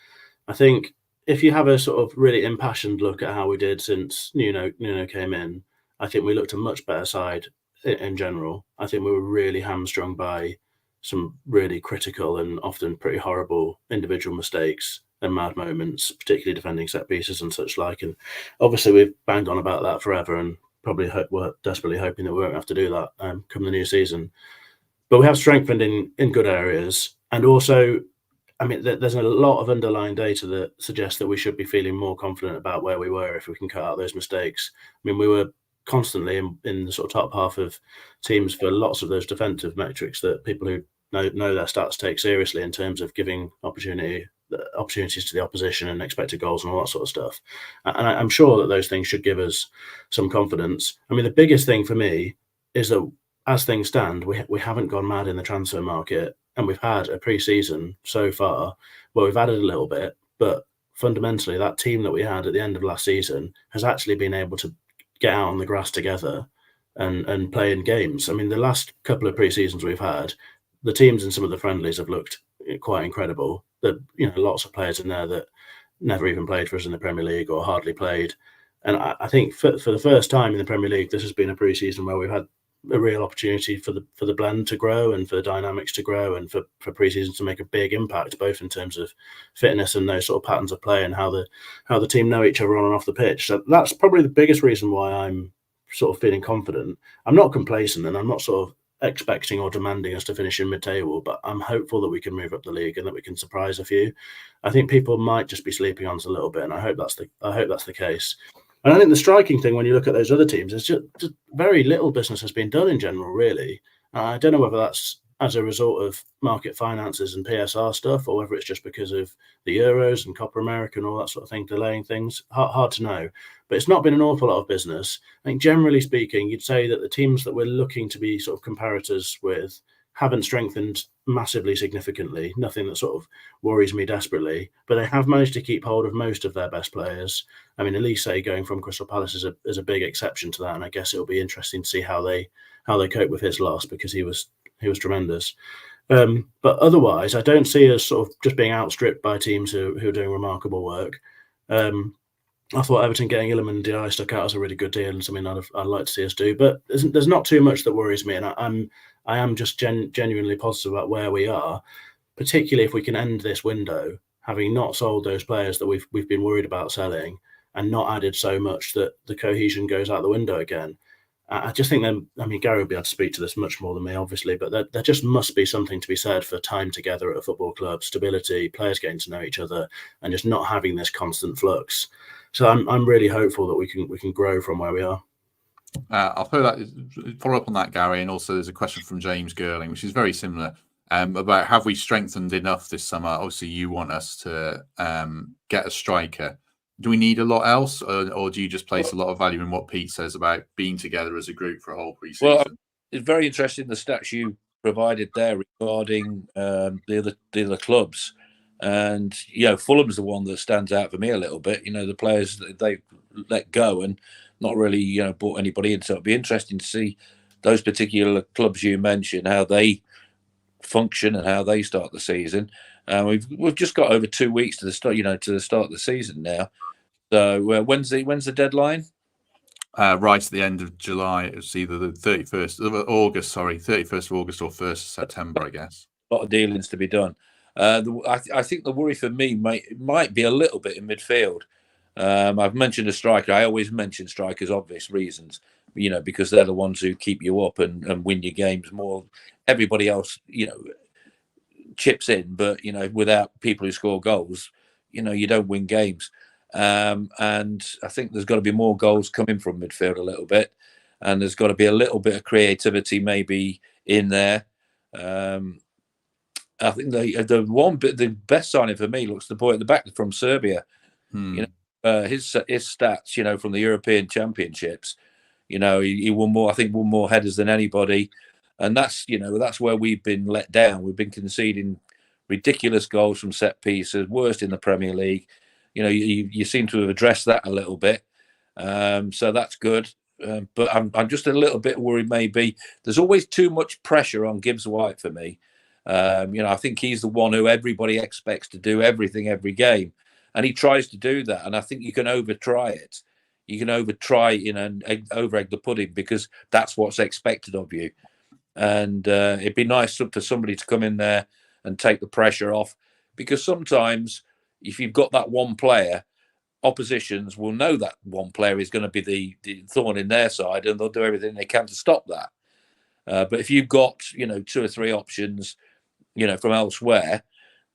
I think if you have a sort of really impassioned look at how we did since Nuno came in, I think we looked a much better side in general. I think we were really hamstrung by some really critical and often pretty horrible individual mistakes and mad moments, particularly defending set pieces and such like. And obviously we've banged on about that forever and probably we're desperately hoping that we won't have to do that come the new season. But we have strengthened in good areas. And also, I mean, there's a lot of underlying data that suggests that we should be feeling more confident about where we were if we can cut out those mistakes. I mean, we were constantly in the sort of top half of teams for lots of those defensive metrics that people who know their stats take seriously in terms of giving opportunities to the opposition and expected goals and all that sort of stuff. And I'm sure that those things should give us some confidence. I mean, the biggest thing for me is that as things stand, we haven't gone mad in the transfer market. And we've had a pre-season so far where we've added a little bit, but fundamentally that team that we had at the end of last season has actually been able to get out on the grass together and play in games. I mean, the last couple of pre-seasons we've had, the teams in some of the friendlies have looked quite incredible. That, you know, lots of players in there that never even played for us in the Premier League or hardly played. And I think for the first time in the Premier League, this has been a pre-season where we've had a real opportunity for the blend to grow and for the dynamics to grow and for pre-seasons to make a big impact, both in terms of fitness and those sort of patterns of play and how the team know each other on and off the pitch. So that's probably the biggest reason why I'm sort of feeling confident. I'm not complacent and I'm not sort of expecting or demanding us to finish in mid-table, but I'm hopeful that we can move up the league and that we can surprise a few. I think people might just be sleeping on us a little bit, and I hope that's the case. And I think the striking thing when you look at those other teams is just very little business has been done in general, really. I don't know whether that's as a result of market finances and PSR stuff, or whether it's just because of the Euros and Copa America and all that sort of thing delaying things. Hard to know. But it's not been an awful lot of business. I think generally speaking, you'd say that the teams that we're looking to be sort of comparators with haven't strengthened massively significantly. Nothing that sort of worries me desperately, but they have managed to keep hold of most of their best players. I mean, Elise going from Crystal Palace is a big exception to that, and I guess it'll be interesting to see how they cope with his loss, because he was tremendous. But otherwise, I don't see us sort of just being outstripped by teams who are doing remarkable work. I thought Everton getting Illiman Diaye stuck out as a really good deal and something I'd like to see us do. But there's not too much that worries me, and I am just genuinely positive about where we are, particularly if we can end this window having not sold those players that we've been worried about selling and not added so much that the cohesion goes out the window again. I just think Garry will be able to speak to this much more than me, obviously, but there just must be something to be said for time together at a football club, stability, players getting to know each other, and just not having this constant flux. So I'm really hopeful that we can grow from where we are. I'll follow up on that, Garry, and also there's a question from James Girling, which is very similar, about have we strengthened enough this summer? Obviously, you want us to get a striker. Do we need a lot else, or do you just place a lot of value in what Pete says about being together as a group for a whole pre-season? Well, it's very interesting the stats you provided there regarding the other clubs, and Fulham's the one that stands out for me a little bit. The players that they let go and not really brought anybody in, so it'll be interesting to see those particular clubs you mentioned, how they function and how they start the season. We've just got over 2 weeks to the start, to the start of the season now. So when's the deadline? Right at the end of July. It's either the 31st of August, 31st of August or 1st of September, I guess. A lot of dealings to be done. I think the worry for me might be a little bit in midfield. I've mentioned a striker. I always mention strikers, obvious reasons, because they're the ones who keep you up and win your games more. Everybody else, chips in, but without people who score goals, you don't win games. And I think there's got to be more goals coming from midfield a little bit, and there's got to be a little bit of creativity maybe in there. I think the best signing for me looks the boy at the back from Serbia. His stats, from the European Championships. He won more. I think won more headers than anybody, and that's where we've been let down. We've been conceding ridiculous goals from set pieces, worst in the Premier League. You seem to have addressed that a little bit, so that's good. But I'm just a little bit worried. Maybe there's always too much pressure on Gibbs White for me. I think he's the one who everybody expects to do everything every game, and he tries to do that. And I think you can over-try it. You can over-try, and over-egg the pudding, because that's what's expected of you. And it'd be nice for somebody to come in there and take the pressure off, because sometimes if you've got that one player, oppositions will know that one player is going to be the thorn in their side, and they'll do everything they can to stop that. But if you've got, 2 or 3 options, from elsewhere,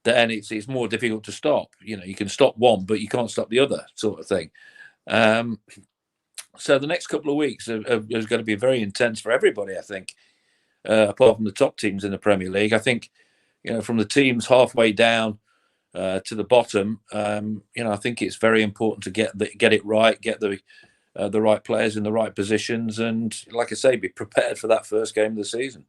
then it's more difficult to stop. You can stop one, but you can't stop the other, sort of thing. So the next couple of weeks are going to be very intense for everybody, I think, apart from the top teams in the Premier League. I think, from the teams halfway down to the bottom, I think it's very important to get it right, get the right players in the right positions, and, like I say, be prepared for that first game of the season.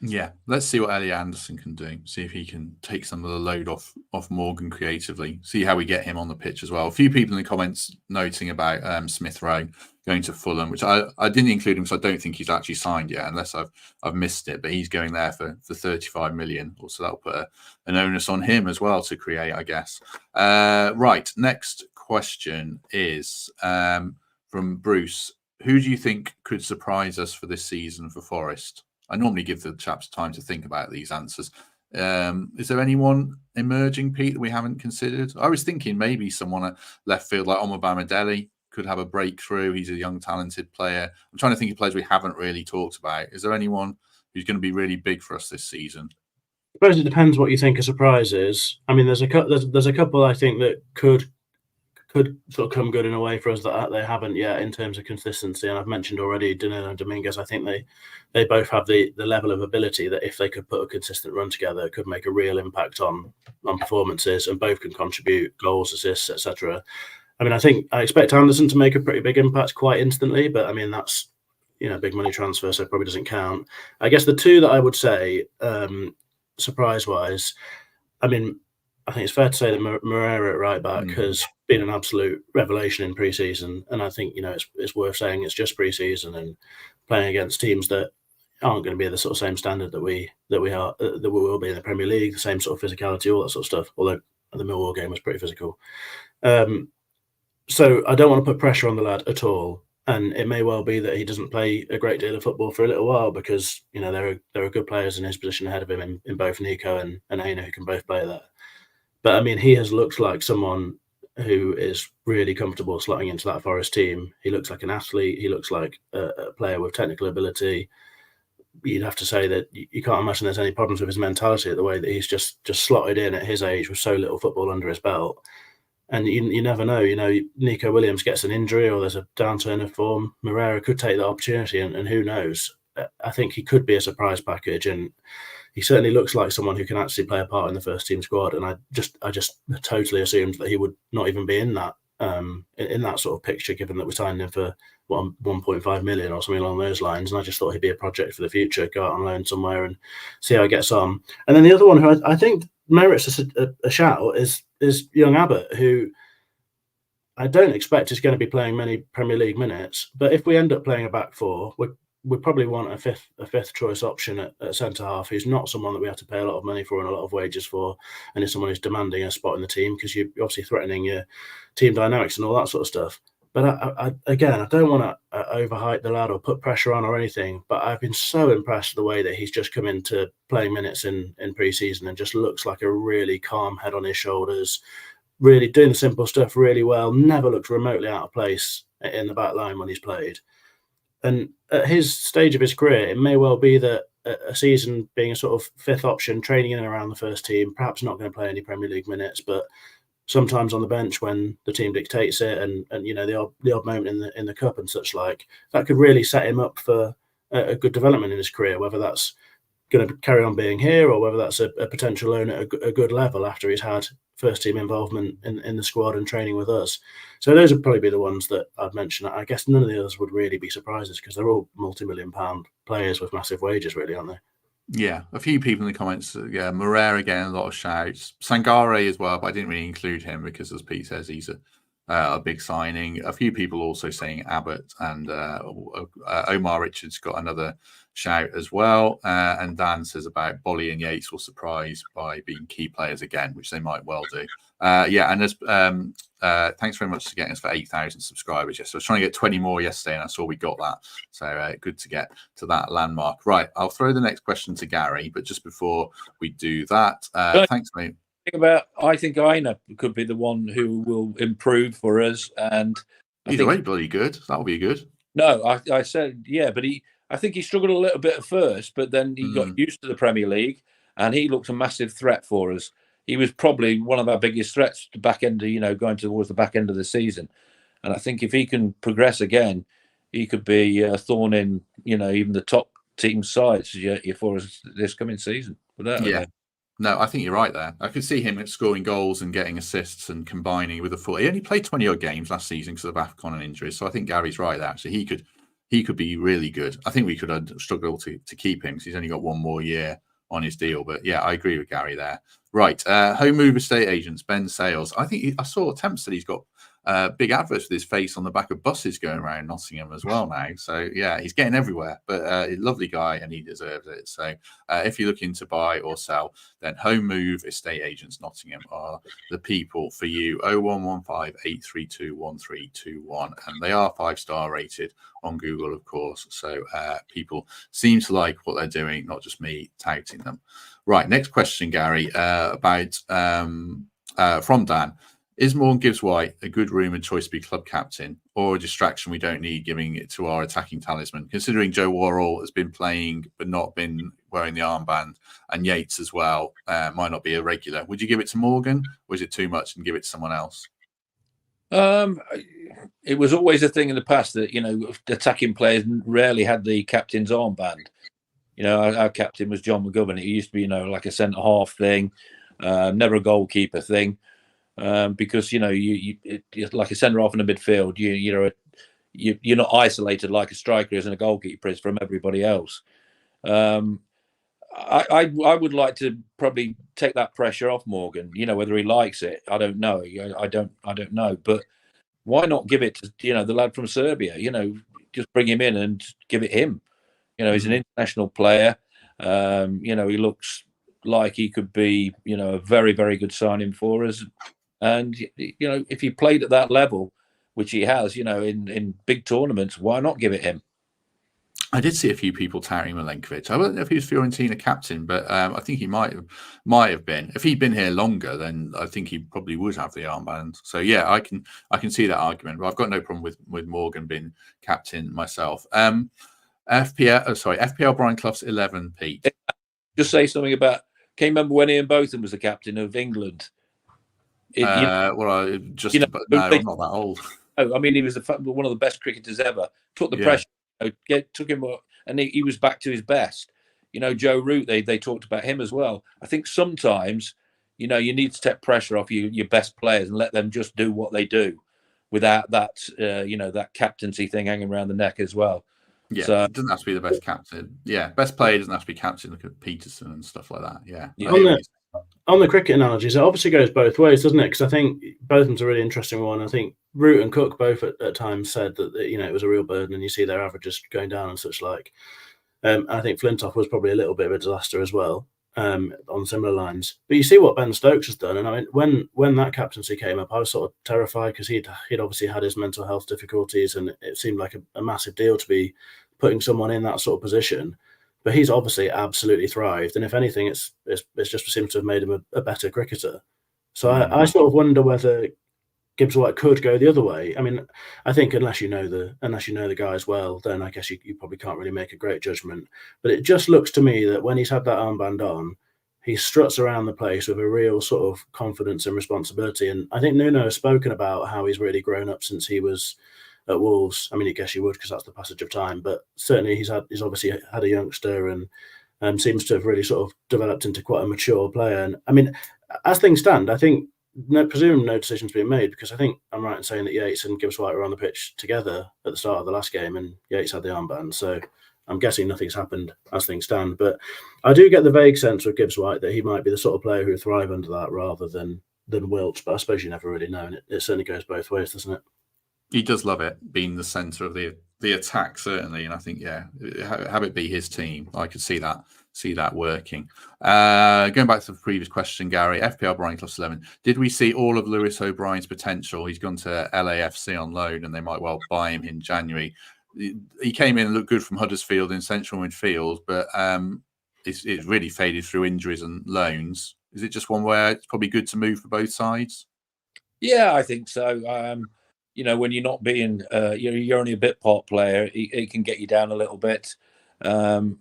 Yeah, let's see what Elliot Anderson can do. See if he can take some of the load off Morgan creatively. See how we get him on the pitch as well. A few people in the comments noting about Smith Rowe going to Fulham, which I didn't include him because I don't think he's actually signed yet, unless I've missed it. But he's going there for 35 million. So that'll put an onus on him as well to create, I guess. Right, next question is from Bruce. Who do you think could surprise us for this season for Forest? I normally give the chaps time to think about these answers. Is there anyone emerging, Pete, that we haven't considered? I was thinking maybe someone at left field like Omobamidele could have a breakthrough. He's a young, talented player. I'm trying to think of players we haven't really talked about. Is there anyone who's going to be really big for us this season? I suppose it depends what you think a surprise is. I mean, there's a couple I think that could sort of come good in a way for us that they haven't yet in terms of consistency. And I've mentioned already Danilo and Dominguez. I think they both have the level of ability that if they could put a consistent run together, it could make a real impact on performances, and both can contribute goals, assists, etc. I mean, I expect Anderson to make a pretty big impact quite instantly, but I mean, that's, big money transfer, so it probably doesn't count. I guess the two that I would say, surprise-wise, I mean, I think it's fair to say that Moreira at right back has been an absolute revelation in pre-season, and I think it's worth saying it's just pre-season and playing against teams that aren't going to be the sort of same standard that we will be in the Premier League, the same sort of physicality, all that sort of stuff. Although the Millwall game was pretty physical, so I don't want to put pressure on the lad at all. And it may well be that he doesn't play a great deal of football for a little while because there are good players in his position ahead of him in both Nico and Aina who can both play that. But I mean, he has looked like someone who is really comfortable slotting into that Forest team. He looks like an athlete. He looks like a player with technical ability. You'd have to say that you can't imagine there's any problems with his mentality at the way that he's just slotted in at his age with so little football under his belt. And you never know. Nico Williams gets an injury or there's a downturn of form. Moreira could take that opportunity, and who knows? I think he could be a surprise package, and he certainly looks like someone who can actually play a part in the first team squad. And I just totally assumed that he would not even be in that sort of picture, given that we signed him for 1.5 million or something along those lines. And I just thought he'd be a project for the future, go out on loan somewhere and see how he gets on. And then the other one who I think merits a shout is young Abbott, who I don't expect is going to be playing many Premier League minutes. But if we end up playing a back four, we probably want a fifth choice option at centre half, who's not someone that we have to pay a lot of money for and a lot of wages for, and is someone who's demanding a spot in the team, because you're obviously threatening your team dynamics and all that sort of stuff. But I don't want to overhype the lad or put pressure on or anything, but I've been so impressed with the way that he's just come into playing minutes in pre-season and just looks like a really calm head on his shoulders, really doing the simple stuff really well, never looked remotely out of place in the back line when he's played. And at his stage of his career, it may well be that a season being a sort of fifth option, training in and around the first team, perhaps not going to play any Premier League minutes, but sometimes on the bench when the team dictates it, and the odd moment in the cup and such like, that could really set him up for a good development in his career, whether that's going to carry on being here or whether that's a potential loan at a good level after he's had first team involvement in the squad and training with us. So those would probably be the ones that I'd mention. I guess none of the others would really be surprises because they're all multi-million-pound players with massive wages, really, aren't they? Yeah, a few people in the comments. Yeah, Moreira again, a lot of shouts. Sangare as well, but I didn't really include him because, as Pete says, he's a big signing. A few people also saying Abbott, and Omar Richards got another shout as well. And Dan says about Bolly and Yates will surprise by being key players again, which they might well do. Yeah, and there's thanks very much for getting us for 8,000 subscribers. Yes, so I was trying to get 20 more yesterday, and I saw we got that. So good to get to that landmark. Right, I'll throw the next question to Garry, but just before we do that, thanks, mate. I think Aina could be the one who will improve for us, and Either way, bloody good. That'll be good. No, I said yeah, but I think he struggled a little bit at first, but then he got used to the Premier League, and he looked a massive threat for us. He was probably one of our biggest threats to back end, going towards the back end of the season. And I think if he can progress again, he could be a thorn in, even the top team sides for us this coming season. Yeah. No, I think you're right there. I could see him scoring goals and getting assists and combining with the foot. He only played 20-odd games last season because of AFCON and injuries. So I think Gary's right there. Actually, he could be really good. I think we could struggle to keep him because he's only got one more year on his deal. But yeah, I agree with Garry there. Right. Home move estate agents, Ben Sales. I think I saw attempts that he's got big adverts with his face on the back of buses going around Nottingham as well now. So yeah, he's getting everywhere, but a lovely guy and he deserves it. So if you're looking to buy or sell, then Home Move Estate Agents Nottingham are the people for you. 0115 832 1321, and they are 5-star rated on Google, of course. So people seem to like what they're doing, not just me touting them. Right, next question, Garry, about from Dan. Is Morgan Gibbs-White a good rumoured choice to be club captain, or a distraction we don't need, giving it to our attacking talisman? Considering Joe Worrell has been playing but not been wearing the armband, and Yates as well might not be a regular, would you give it to Morgan, or is it too much and give it to someone else? It was always a thing in the past that attacking players rarely had the captain's armband. Our captain was John McGovern. It used to be like a centre half thing, never a goalkeeper thing. Because you like a centre half in the midfield, you're not isolated like a striker is and a goalkeeper is from everybody else. I would like to probably take that pressure off Morgan. Whether he likes it, I don't know. I don't know. But why not give it to the lad from Serbia? Just bring him in and give it him. He's an international player. He looks like he could be a very, very good signing for us. And, if he played at that level, which he has, in big tournaments, why not give it him? I did see a few people touting Milenkovic. I don't know if he was Fiorentina captain, but I think he might have been. If he'd been here longer, then I think he probably would have the armband. So yeah, I can see that argument. But I've got no problem with Morgan being captain myself. FPL Brian Clough's 11, Pete. Just say something about. Can you remember when Ian Botham was the captain of England? I'm not that old. I mean, he was one of the best cricketers ever. Took the pressure, took him, and he was back to his best. Joe Root, they talked about him as well. I think sometimes, you need to take pressure off your best players and let them just do what they do, without that, that captaincy thing hanging around the neck as well. Yeah, so, it doesn't have to be the best captain. Yeah, best player doesn't have to be captain. Look at Peterson and stuff like that. Yeah. On the cricket analogies, it obviously goes both ways, doesn't it? Because I think Botham's a really interesting one. I think Root and Cook both at times said that it was a real burden, and you see their averages going down and such like. I think Flintoff was probably a little bit of a disaster as well, on similar lines. But you see what Ben Stokes has done, and I mean, when that captaincy came up, I was sort of terrified because he'd obviously had his mental health difficulties, and it seemed like a massive deal to be putting someone in that sort of position. But he's obviously absolutely thrived, and if anything, it's just seems to have made him a better cricketer. So I sort of wonder whether Gibbs-White could go the other way. I mean, I think unless you know the guys well, then I guess you probably can't really make a great judgment. But it just looks to me that when he's had that armband on, he struts around the place with a real sort of confidence and responsibility. And I think Nuno has spoken about how he's really grown up since he was at Wolves. I mean, I guess you would, because that's the passage of time. But certainly he's obviously had a youngster and seems to have really sort of developed into quite a mature player. And I mean, as things stand, I think presume no decision's been made, because I think I'm right in saying that Yates and Gibbs White were on the pitch together at the start of the last game, and Yates had the armband. So I'm guessing nothing's happened as things stand. But I do get the vague sense with Gibbs White that he might be the sort of player who would thrive under that rather than Wilt. But I suppose you never really know, and it certainly goes both ways, doesn't it? He does love it, being the centre of the attack, certainly. And I think, have it be his team. I could see that working. Going back to the previous question, Gary, FPL Brian Clough 11. Did we see all of Lewis O'Brien's potential? He's gone to LAFC on loan, and they might well buy him in January. He came in and looked good from Huddersfield in central midfield, but it's really faded through injuries and loans. Is it just one where it's probably good to move for both sides? Yeah, I think so. When you're not being, you're only a bit part player, it can get you down a little bit. And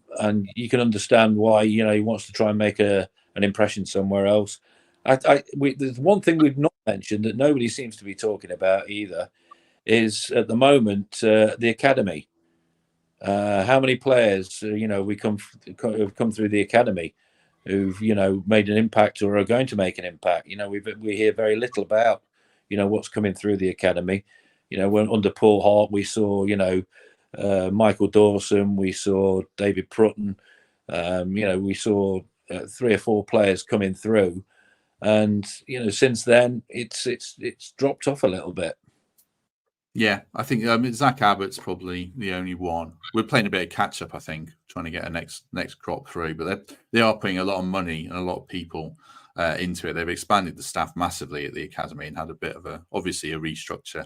you can understand why, he wants to try and make an impression somewhere else. There's one thing we've not mentioned that nobody seems to be talking about either, is at the moment the academy. How many players we have come through the academy who've made an impact or are going to make an impact? We hear very little about what's coming through the academy. When under Paul Hart we saw Michael Dawson, we saw David Prutton, we saw 3 or 4 players coming through, and since then it's dropped off a little bit. Yeah, I think Zach Abbott's probably the only one. We're playing a bit of catch up, I think, trying to get a next crop through. But they are putting a lot of money and a lot of people into it. They've expanded the staff massively at the academy and had a bit of obviously a restructure.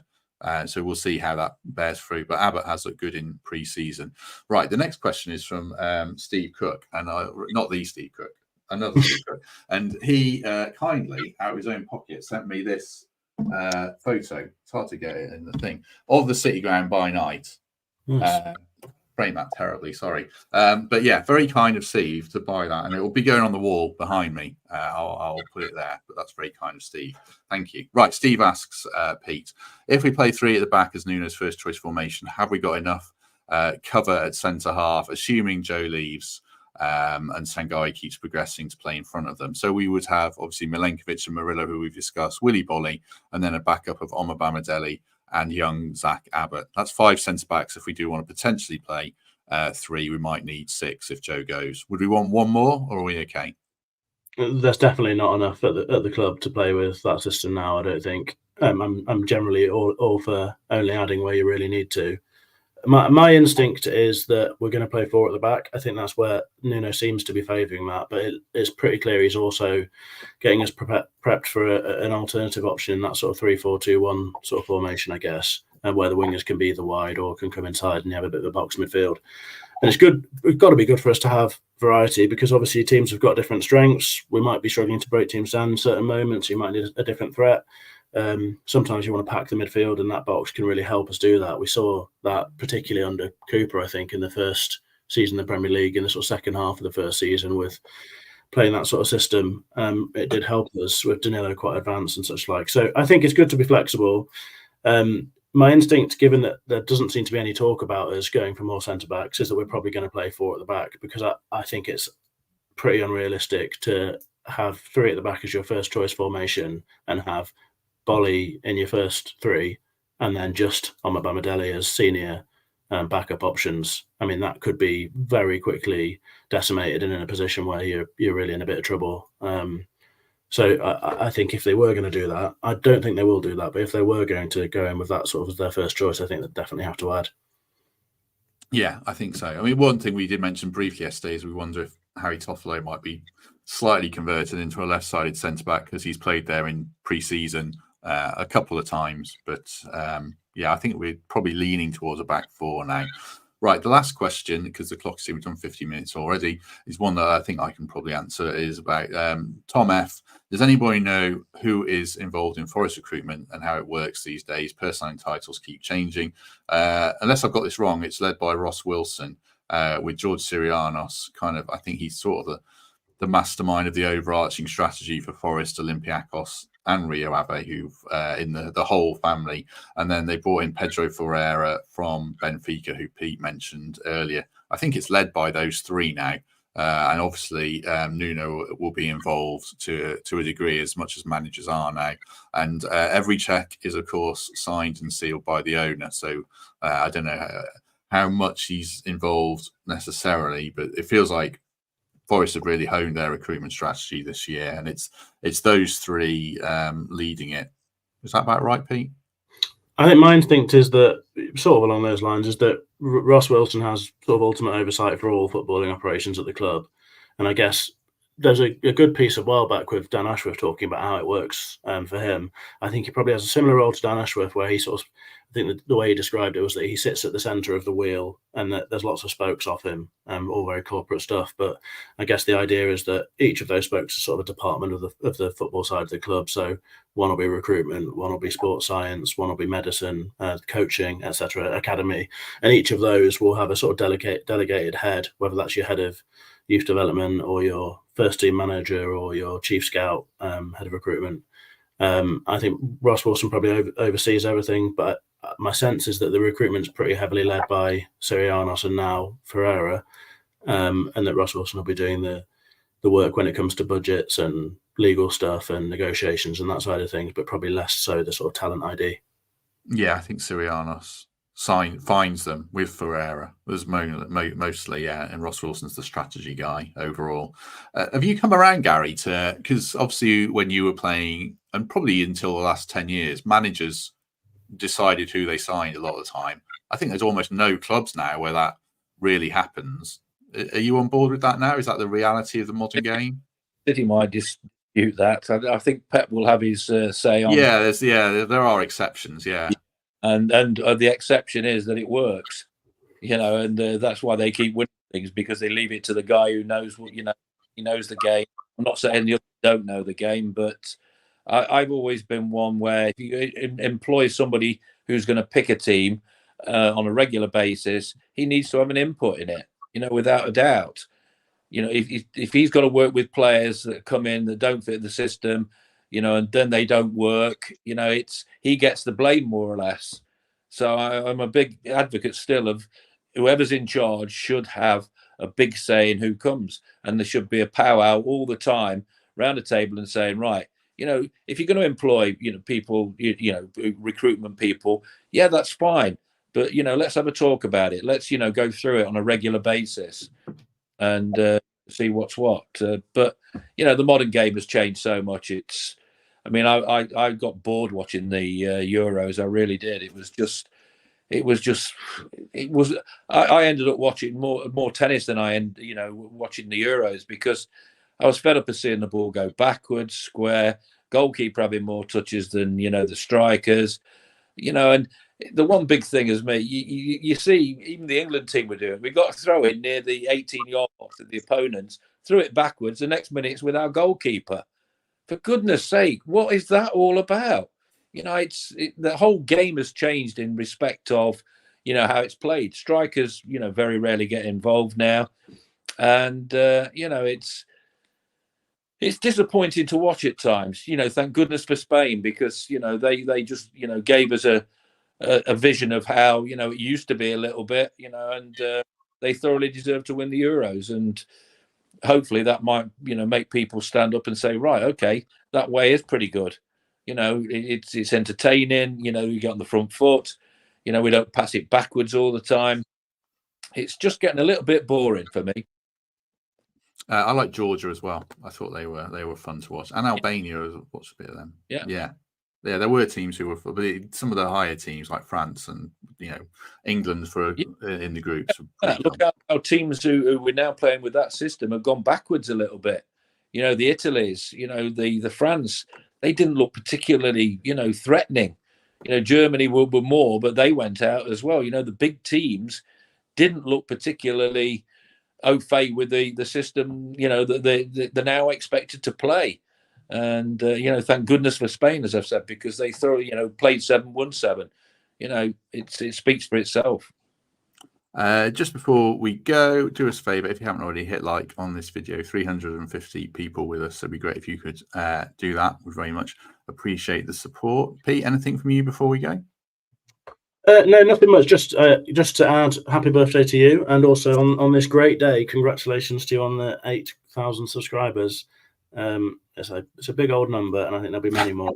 So we'll see how that bears through. But Abbott has looked good in pre-season. Right, the next question is from Steve Cook, and not the Steve Cook, another Steve Cook. And he kindly, out of his own pocket, sent me this photo. It's hard to get it in the thing of the City ground by night. Nice. Frame that terribly, sorry. But yeah, very kind of Steve to buy that, and it will be going on the wall behind me. I'll put it there, but that's very kind of Steve. Thank you. Right, Steve asks Pete, if we play 3 at the back as Nuno's first choice formation, have we got enough cover at centre half, assuming Joe leaves and Sangai keeps progressing to play in front of them? So we would have obviously Milenkovic and Murillo, who we've discussed, Willy Bolly, and then a backup of Omar Bamadeli and young Zach Abbott. That's 5 centre backs. If we do want to potentially play 3, we might need 6 if Joe goes. Would we want one more, or are we okay? There's definitely not enough at the club to play with that system now, I don't think. I'm generally all for only adding where you really need to. My instinct is that we're going to play 4 at the back. I think that's where Nuno seems to be favouring that, but it's pretty clear he's also getting us prepped for an alternative option in that sort of 3-4-2-1 sort of formation, I guess, and where the wingers can be either wide or can come inside and you have a bit of a box midfield. And it's good. It's got to be good for us to have variety, because obviously teams have got different strengths. We might be struggling to break teams down in certain moments. You might need a different threat. Sometimes you want to pack the midfield, and that box can really help us do that. We saw that particularly under Cooper, I think, in the first season of the Premier League, in the sort of second half of the first season, with playing that sort of system. It did help us with Danilo quite advanced and such like. So I think it's good to be flexible. My instinct, given that there doesn't seem to be any talk about us going for more centre-backs, is that we're probably going to play 4 at the back, because I think it's pretty unrealistic to have 3 at the back as your first choice formation and have Bolly in your first 3 and then just Omar Bamadeli as senior backup options. I mean, that could be very quickly decimated and in a position where you're really in a bit of trouble. So I think if they were going to do that, I don't think they will do that, but if they were going to go in with that sort of as their first choice, I think they'd definitely have to add. Yeah, I think so. I mean, one thing we did mention briefly yesterday is we wonder if Harry Toffolo might be slightly converted into a left-sided centre-back, because he's played there in pre-season a couple of times. But yeah, I think we're probably leaning towards a back 4 now. Right, the last question, because the clock seems done 50 minutes already, is one that I think I can probably answer. Is about Tom F. Does anybody know who is involved in Forest recruitment and how it works these days? Personal titles keep changing. Unless I've got this wrong, it's led by Ross Wilson with George Sirianos. Kind of, I think he's sort of the mastermind of the overarching strategy for Forest, Olympiacos, and Rio Ave, who've in the whole family. And then they brought in Pedro Ferreira from Benfica, who Pete mentioned earlier. I think it's led by those three now. And obviously, Nuno will be involved to a degree, as much as managers are now. And every check is, of course, signed and sealed by the owner. So I don't know how much he's involved necessarily, but it feels like Forest have really honed their recruitment strategy this year, and it's those three leading it. Is that about right, Pete? I think my instinct is that, sort of along those lines, is that Ross Wilson has sort of ultimate oversight for all footballing operations at the club. And I guess there's a good piece a while back with Dan Ashworth talking about how it works for him. I think he probably has a similar role to Dan Ashworth, where he sort of, I think the way he described it was that he sits at the centre of the wheel and that there's lots of spokes off him, all very corporate stuff. But I guess the idea is that each of those spokes is sort of a department of the football side of the club. So one will be recruitment, one will be sports science, one will be medicine, coaching, etc., academy. And each of those will have a sort of delegated head, whether that's your head of youth development or your first team manager or your chief scout, head of recruitment. I think Ross Wilson probably oversees everything, but my sense is that the recruitment's pretty heavily led by Sirianos and now Ferreira, and that Ross Wilson will be doing the work when it comes to budgets and legal stuff and negotiations and that side of things, but probably less so the sort of talent ID. Yeah, I think Sirianos finds them with Ferreira. There's mostly, yeah, and Ross Wilson's the strategy guy overall. Have you come around, Gary, to, because obviously when you were playing, and probably until the last 10 years, managers decided who they signed a lot of the time. I think there's almost no clubs now where that really happens. Are you on board with that now? Is that the reality of the modern game? City might dispute that. I think Pep will have his say on. Yeah, there are exceptions. Yeah, and the exception is that it works, and that's why they keep winning things, because they leave it to the guy who knows what he knows the game. I'm not saying the others don't know the game, but I've always been one where if you employ somebody who's going to pick a team on a regular basis, he needs to have an input in it, without a doubt. If he's got to work with players that come in that don't fit the system, and then they don't work, he gets the blame more or less. So I'm a big advocate still of whoever's in charge should have a big say in who comes, and there should be a powwow all the time around the table and saying, right, if you're going to employ, people, recruitment people, yeah, that's fine. But, let's have a talk about it. Let's, go through it on a regular basis and see what's what. But, the modern game has changed so much. I got bored watching the Euros. I really did. I ended up watching more tennis than I watching the Euros, because I was fed up of seeing the ball go backwards, square, goalkeeper having more touches than, the strikers, and the one big thing is, mate, you see, even the England team were doing, we got to throw it near the 18-yard box of the opponents, threw it backwards, the next minute it's with our goalkeeper. For goodness sake, what is that all about? The whole game has changed in respect of, how it's played. Strikers, very rarely get involved now. And, it's disappointing to watch at times. Thank goodness for Spain, because they just gave us a vision of how it used to be a little bit, and they thoroughly deserve to win the Euros, and hopefully that might make people stand up and say, right, okay, that way is pretty good. It's entertaining. You get on the front foot. We don't pass it backwards all the time. It's just getting a little bit boring for me. I like Georgia as well. I thought they were fun to watch, and Albania. I watched a bit of them. Yeah. There were teams who were, but some of the higher teams like France and England in the groups. Look how teams who we're now playing with that system have gone backwards a little bit. The Italies, the France, they didn't look particularly threatening. Germany were more, but they went out as well. The big teams didn't look particularly au fait with the system, that they're now expected to play. And, thank goodness for Spain, as I've said, because they played 7, won 7. It speaks for itself. Just before we go, do us a favour, if you haven't already, hit like on this video. 350 people with us, so it'd be great if you could do that. We'd very much appreciate the support. Pete, anything from you before we go? No, nothing much. Just to add, happy birthday to you, and also on this great day, congratulations to you on the 8,000 subscribers. It's a big old number, and I think there'll be many more.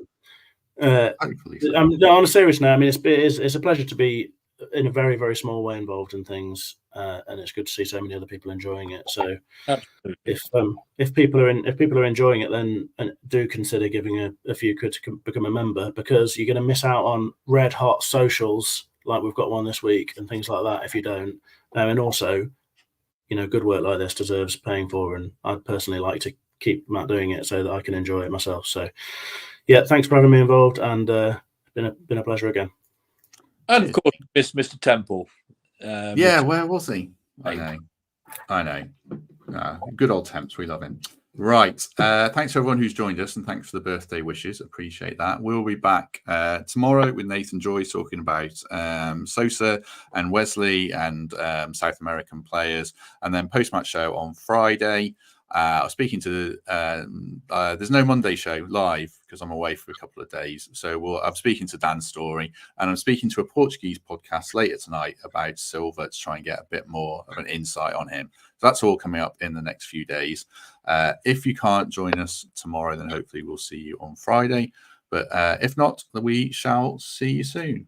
Hopefully so. No, on a serious note, I mean, it's a pleasure to be in a very, very small way involved in things, and it's good to see so many other people enjoying it. So, Absolutely. if people are enjoying it, then do consider giving a few quid to become a member, because you're going to miss out on red hot socials like we've got one this week and things like that if you don't. And also, good work like this deserves paying for, and I'd personally like to keep Matt doing it so that I can enjoy it myself. So, yeah, thanks for having me involved, and been a pleasure again. And of course, Mr. Temple. Yeah, where was he? I know. Good old Temps, we love him. Right. Thanks to everyone who's joined us, and thanks for the birthday wishes. Appreciate that. We'll be back tomorrow with Nathan Joyce talking about Sosa and Wesley and South American players, and then post-match show on Friday. I was speaking to there's no Monday show live because I'm away for a couple of days. So I'm speaking to Dan Story, and I'm speaking to a Portuguese podcast later tonight about Silva to try and get a bit more of an insight on him. So that's all coming up in the next few days. If you can't join us tomorrow, then hopefully we'll see you on Friday. But if not, we shall see you soon.